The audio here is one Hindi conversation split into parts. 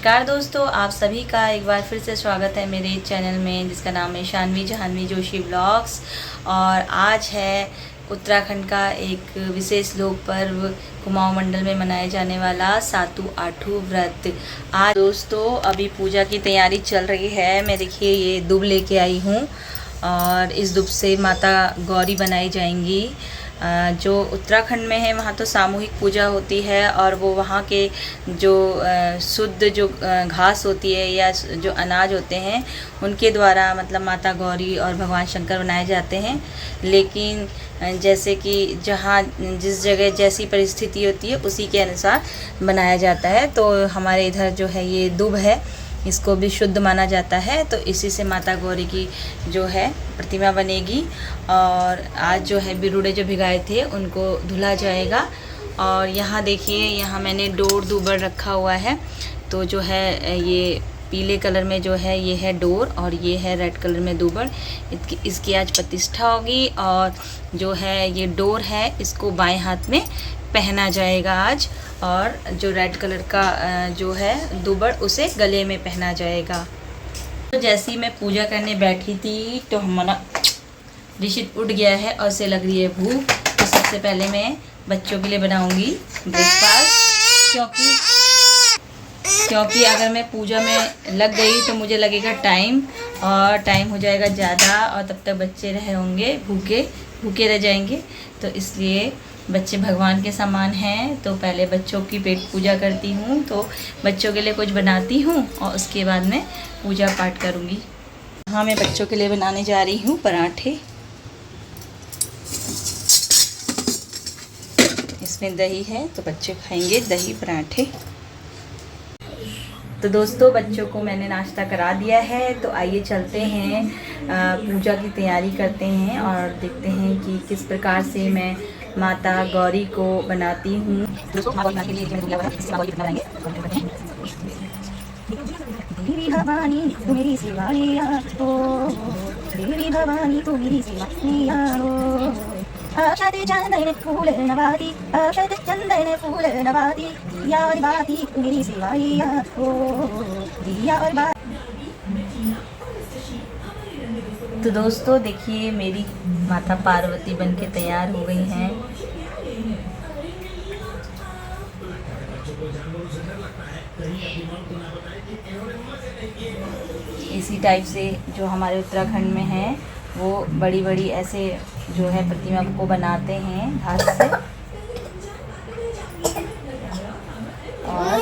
नमस्कार दोस्तों, आप सभी का एक बार फिर से स्वागत है मेरे चैनल में जिसका नाम है शानवी जहानवी जोशी ब्लॉग्स। और आज है उत्तराखंड का एक विशेष लोक पर्व कुमाऊं मंडल में मनाया जाने वाला सातु आठू व्रत। आज दोस्तों अभी पूजा की तैयारी चल रही है। मैं देखिए ये दूब लेके आई हूँ और इस दूब से माता गौरी बनाई जाएंगी। जो उत्तराखंड में है वहाँ तो सामूहिक पूजा होती है और वो वहाँ के जो शुद्ध जो घास होती है या जो अनाज होते हैं उनके द्वारा मतलब माता गौरी और भगवान शंकर बनाए जाते हैं। लेकिन जैसे कि जहाँ जिस जगह जैसी परिस्थिति होती है उसी के अनुसार बनाया जाता है। तो हमारे इधर जो है ये दूब है, इसको भी शुद्ध माना जाता है, तो इसी से माता गौरी की जो है प्रतिमा बनेगी। और आज जो है बिरुड़े जो भिगाए थे उनको धुला जाएगा। और यहाँ देखिए, यहाँ मैंने डोर दूबर रखा हुआ है। तो जो है ये पीले कलर में जो है ये है डोर और ये है रेड कलर में दूबर। इसकी आज प्रतिष्ठा होगी। और जो है ये डोर है इसको बाएं हाथ में पहना जाएगा आज, और जो रेड कलर का जो है दूबर उसे गले में पहना जाएगा। तो जैसे ही मैं पूजा करने बैठी थी तो हमारा ऋषित उठ गया है और उसे लग रही है भूख। तो सबसे पहले मैं बच्चों के लिए बनाऊंगी ब्रेकफास्ट, क्योंकि अगर मैं पूजा में लग गई तो मुझे लगेगा टाइम हो जाएगा ज़्यादा और तब तक बच्चे रहे होंगे भूखे रह जाएंगे। तो इसलिए बच्चे भगवान के समान हैं, तो पहले बच्चों की पेट पूजा करती हूँ। तो बच्चों के लिए कुछ बनाती हूँ और उसके बाद में पूजा पाठ करूँगी। हाँ, मैं बच्चों के लिए बनाने जा रही हूँ पराठे। इसमें दही है तो बच्चे खाएंगे दही पराठे। तो दोस्तों बच्चों को मैंने नाश्ता करा दिया है, तो आइए चलते हैं पूजा की तैयारी करते हैं और देखते हैं कि किस प्रकार से मैं माता गौरी को बनाती हूँ। देवी भवानी तू मेरी शिवानिया हो, देवी भवानी तू मेरी शिवानिया हो। अक्षत चंदन फूल नवाती, अक्षत चंदन फूल नवाती, यार बाती तू मेरी शिवानिया हो, यार बाती। तो दोस्तों देखिए मेरी माता पार्वती बनके तैयार हो गई हैं। इसी टाइप से जो हमारे उत्तराखंड में है वो बड़ी बड़ी ऐसे जो है प्रतिमा को बनाते हैं घास से। और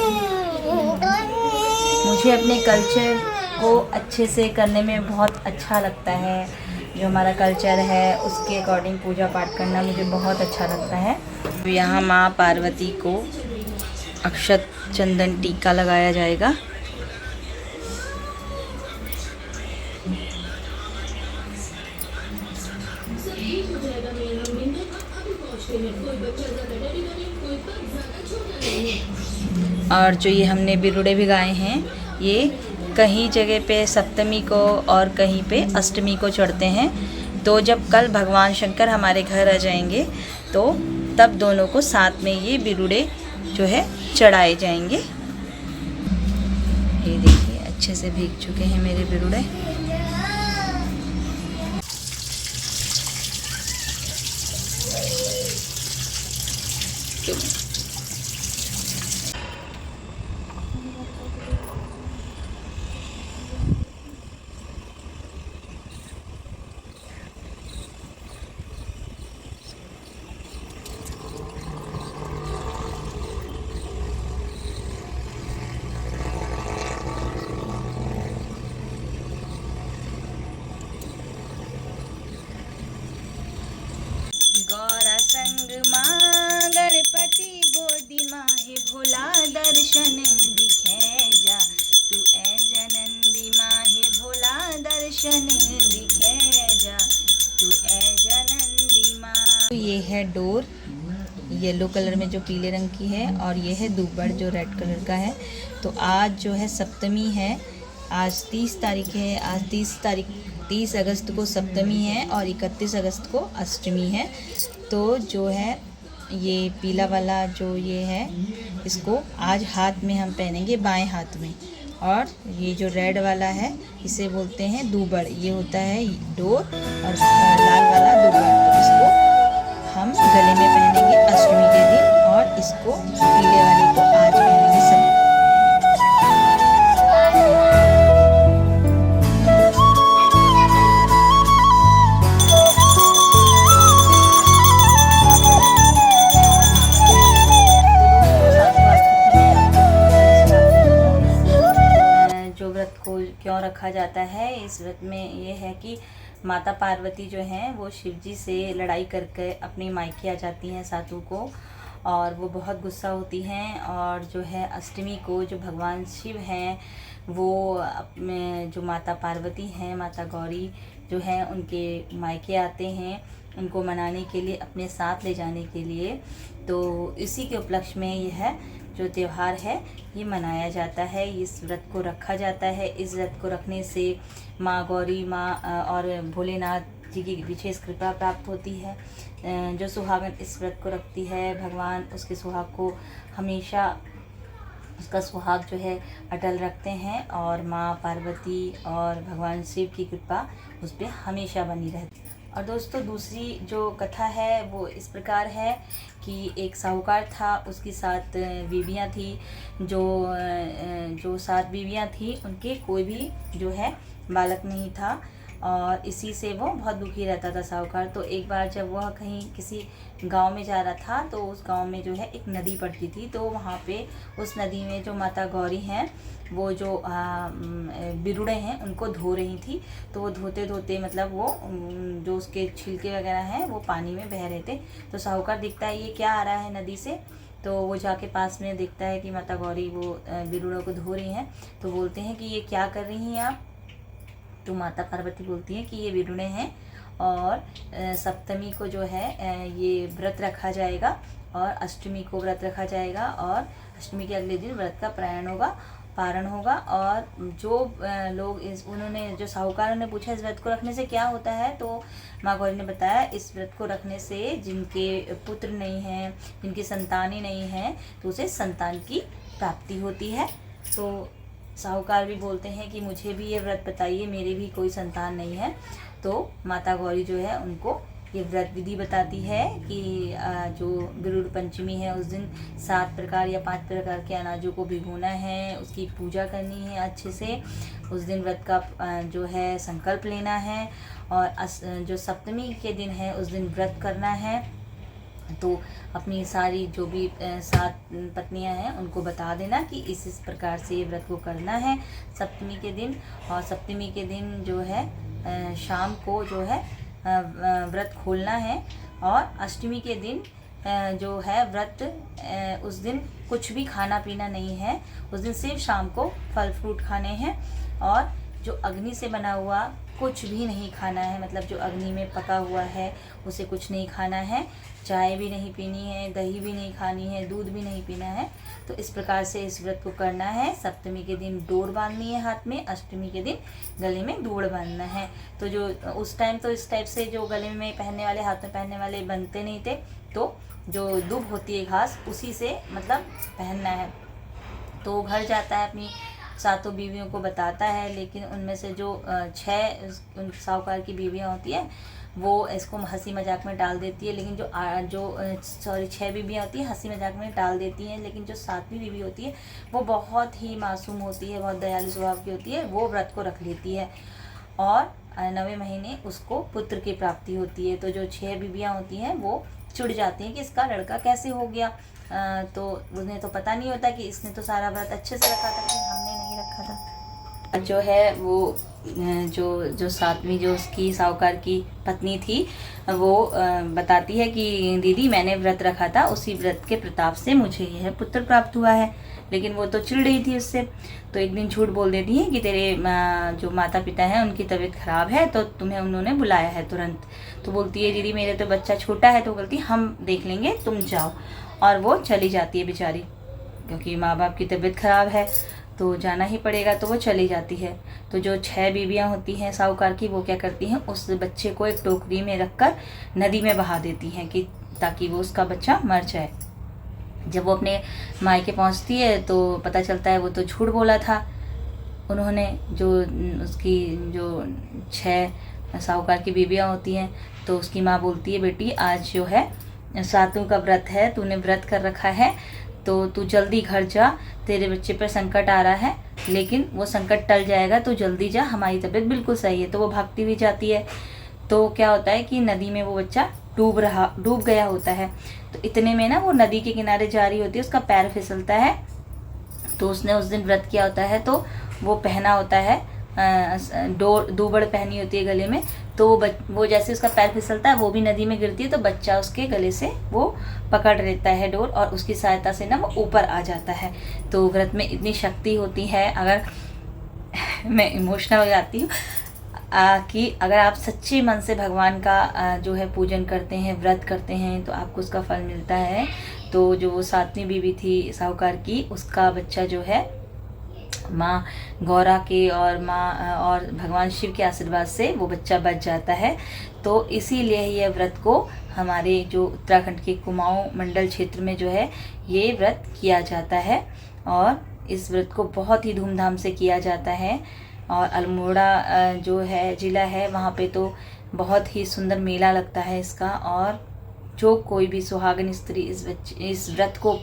मुझे अपने कल्चर को अच्छे से करने में बहुत अच्छा लगता है। जो हमारा कल्चर है उसके अकॉर्डिंग पूजा पाठ करना मुझे बहुत अच्छा लगता है। तो यहाँ माँ पार्वती को अक्षत चंदन टीका लगाया जाएगा। और जो ये हमने बिरुड़े भिगाए हैं ये कहीं जगह पे सप्तमी को और कहीं पे अष्टमी को चढ़ते हैं। तो जब कल भगवान शंकर हमारे घर आ जाएंगे तो तब दोनों को साथ में ये बिरुड़े जो है चढ़ाए जाएंगे। ये देखिए अच्छे से भीग चुके हैं मेरे बिरुड़े। गौरा संग माँ गणपति गोदी माहे भोला दर्शन दिखे जा, तू ऐ जनंदी माहे भोला दर्शन दिखे जा, तू ऐ जनंदी माँ। तो ये है डोर येलो कलर में जो पीले रंग की है, और ये है दूबर जो रेड कलर का है। तो आज जो है सप्तमी है, आज 30 तारीख है। आज 30 अगस्त को सप्तमी है और 31 अगस्त को अष्टमी है। तो जो है ये पीला वाला जो ये है इसको आज हाथ में हम पहनेंगे, बाएं हाथ में। और ये जो रेड वाला है इसे बोलते हैं दूबड़, ये होता है डोर, और लाल वाला दूबड़। तो इसको हम गले में पहनेंगे अष्टमी के दिन, और इसको पीले वाले को आज पहनेंगे सब। क्यों रखा जाता है, इस व्रत में ये है कि माता पार्वती जो हैं वो शिव जी से लड़ाई करके अपनी मायके आ जाती हैं सातों को, और वो बहुत गुस्सा होती हैं। और जो है अष्टमी को जो भगवान शिव हैं वो अपने जो माता पार्वती हैं, माता गौरी जो हैं, उनके मायके आते हैं उनको मनाने के लिए, अपने साथ ले जाने के लिए। तो इसी के उपलक्ष्य में यह जो त्यौहार है ये मनाया जाता है, इस व्रत को रखा जाता है। इस व्रत को रखने से माँ गौरी, माँ और भोलेनाथ जी की विशेष कृपा प्राप्त होती है। जो सुहागन इस व्रत को रखती है, भगवान उसके सुहाग को हमेशा, उसका सुहाग जो है अटल रखते हैं, और माँ पार्वती और भगवान शिव की कृपा उस पर हमेशा बनी रहती है। और दोस्तों दूसरी जो कथा है वो इस प्रकार है कि एक साहूकार था, उसकी 7 बीवियाँ थी। जो 7 बीवियाँ थी उनके कोई भी जो है बालक नहीं था, और इसी से वो बहुत दुखी रहता था साहूकार। तो एक बार जब वह कहीं किसी गांव में जा रहा था तो उस गांव में जो है एक नदी पड़ती थी। तो वहाँ पे उस नदी में जो माता गौरी हैं वो जो बिरुड़े हैं उनको धो रही थी। तो वो धोते धोते मतलब वो जो उसके छिलके वगैरह हैं वो पानी में बह रहे थे। तो साहूकार दिखता है ये क्या आ रहा है नदी से, तो वो जाके पास में देखता है कि माता गौरी वो बिरुड़ों को धो रही हैं। तो बोलते हैं कि ये क्या कर रही हैं आप? तो माता पार्वती बोलती है कि ये बिरुड़े हैं, और सप्तमी को जो है ये व्रत रखा जाएगा, और अष्टमी को व्रत रखा जाएगा, और अष्टमी के अगले दिन व्रत का पारण होगा। और जो लोग उन्होंने जो साहूकारों ने पूछा इस व्रत को रखने से क्या होता है, तो माँ गौरी ने बताया इस व्रत को रखने से जिनके पुत्र नहीं हैं, जिनकी संतानें नहीं हैं, तो उसे संतान की प्राप्ति होती है। तो साहूकार भी बोलते हैं कि मुझे भी ये व्रत बताइए, मेरे भी कोई संतान नहीं है। तो माता गौरी जो है उनको ये व्रत विधि बताती है कि जो बिरुड़ पंचमी है उस दिन 7 प्रकार या 5 प्रकार के अनाजों को भिगोना है, उसकी पूजा करनी है अच्छे से। उस दिन व्रत का जो है संकल्प लेना है, और जो सप्तमी के दिन है उस दिन व्रत करना है। तो अपनी सारी जो भी 7 पत्नियां हैं उनको बता देना कि इस प्रकार से ये व्रत को करना है सप्तमी के दिन। और सप्तमी के दिन जो है शाम को जो है व्रत खोलना है, और अष्टमी के दिन जो है व्रत उस दिन कुछ भी खाना पीना नहीं है। उस दिन सिर्फ शाम को फल फ्रूट खाने हैं, और जो अग्नि से बना हुआ कुछ भी नहीं खाना है, मतलब जो अग्नि में पका हुआ है उसे कुछ नहीं खाना है। चाय भी नहीं पीनी है, दही भी नहीं खानी है, दूध भी नहीं पीना है। तो इस प्रकार से इस व्रत को करना है। सप्तमी के दिन डोर बांधनी है हाथ में, अष्टमी के दिन गले में दूड़ बांधना है। तो जो उस टाइम तो इस टाइप से जो गले में पहनने वाले, हाथ में पहनने वाले बनते नहीं थे, तो जो दुब होती है घास उसी से मतलब पहनना है। तो घर जाता है अपनी 7 बीवियों को बताता है, लेकिन उनमें से जो 6 साहूकार की बीवियाँ होती है वो इसको हंसी मजाक में टाल देती है, लेकिन जो 6 बीवियाँ होती है हंसी मजाक में टाल देती हैं, लेकिन जो 7वीं बीवी होती है वो बहुत ही मासूम होती है, बहुत दयालु स्वभाव की होती है, वो व्रत को रख लेती है, और 9वें महीने उसको पुत्र की प्राप्ति होती है। तो जो 6 बीवियाँ होती हैं वो चिढ़ जाती हैं कि इसका लड़का कैसे हो गया। तो उन्हें तो पता नहीं होता कि इसने तो सारा व्रत अच्छे से रखा था, लेकिन हमने नहीं रखा था। जो है वो जो 7वीं जो उसकी साहूकार की पत्नी थी वो बताती है कि दीदी मैंने व्रत रखा था, उसी व्रत के प्रताप से मुझे यह पुत्र प्राप्त हुआ है। लेकिन वो तो चिढ़ रही थी उससे, तो एक दिन झूठ बोल देती है कि तेरे जो माता पिता हैं उनकी तबीयत ख़राब है, तो तुम्हें उन्होंने बुलाया है तुरंत। तो बोलती है दीदी मेरे तो बच्चा छोटा है, तो बोलती हम देख लेंगे तुम जाओ, और वो चली जाती है बेचारी, क्योंकि माँ बाप की तबीयत ख़राब है तो जाना ही पड़ेगा, तो वो चली जाती है। तो जो 6 बीवियाँ होती हैं साहूकार की, वो क्या करती हैं, उस बच्चे को एक टोकरी में रखकर नदी में बहा देती हैं कि ताकि वो उसका बच्चा मर जाए। जब वो अपने मायके पहुंचती है तो पता चलता है वो तो झूठ बोला था, उन्होंने जो उसकी जो 6 साहूकार की बीवियाँ होती हैं, तो उसकी माँ बोलती है, बेटी आज जो है सातों का व्रत है, तूने व्रत कर रखा है, तो तू जल्दी घर जा, तेरे बच्चे पर संकट आ रहा है, लेकिन वो संकट टल जाएगा, तो जल्दी जा, हमारी तबीयत बिल्कुल सही है। तो वो भागती हुई जाती है। तो क्या होता है कि नदी में वो बच्चा डूब गया होता है। तो इतने में ना वो नदी के किनारे जा रही होती है, उसका पैर फिसलता है। तो उसने उस दिन व्रत किया होता है, तो वो पहना होता है दूबड़ पहनी होती है गले में। तो वो जैसे उसका पैर फिसलता है, वो भी नदी में गिरती है, तो बच्चा उसके गले से वो पकड़ लेता है डोर, और उसकी सहायता से ना वो ऊपर आ जाता है। तो व्रत में इतनी शक्ति होती है, अगर मैं इमोशनल हो जाती हूँ कि अगर आप सच्चे मन से भगवान का जो है पूजन करते हैं, व्रत करते हैं, तो आपको उसका फल मिलता है। तो जो 7वीं बीवी थी साहूकार की, उसका बच्चा जो है माँ गौरा के और भगवान शिव के आशीर्वाद से वो बच्चा बच जाता है। तो इसीलिए यह व्रत को हमारे जो उत्तराखंड के कुमाऊं मंडल क्षेत्र में जो है ये व्रत किया जाता है, और इस व्रत को बहुत ही धूमधाम से किया जाता है। और अल्मोड़ा जो है ज़िला है, वहाँ पे तो बहुत ही सुंदर मेला लगता है इसका। और जो कोई भी सुहागन स्त्री इस व्रत को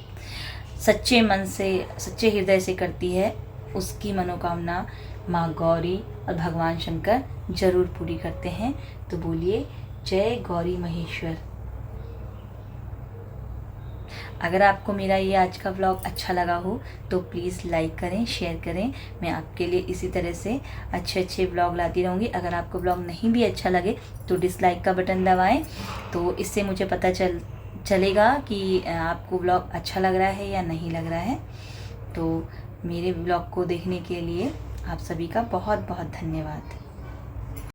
सच्चे मन से, सच्चे हृदय से करती है, उसकी मनोकामना माँ गौरी और भगवान शंकर जरूर पूरी करते हैं। तो बोलिए जय गौरी महेश्वर। अगर आपको मेरा ये आज का व्लॉग अच्छा लगा हो तो प्लीज़ लाइक करें, शेयर करें। मैं आपके लिए इसी तरह से अच्छे अच्छे व्लॉग लाती रहूँगी। अगर आपको व्लॉग नहीं भी अच्छा लगे तो डिसलाइक का बटन दबाएं, तो इससे मुझे पता चलेगा कि आपको व्लॉग अच्छा लग रहा है या नहीं लग रहा है। तो मेरे व्लॉग को देखने के लिए आप सभी का बहुत बहुत धन्यवाद।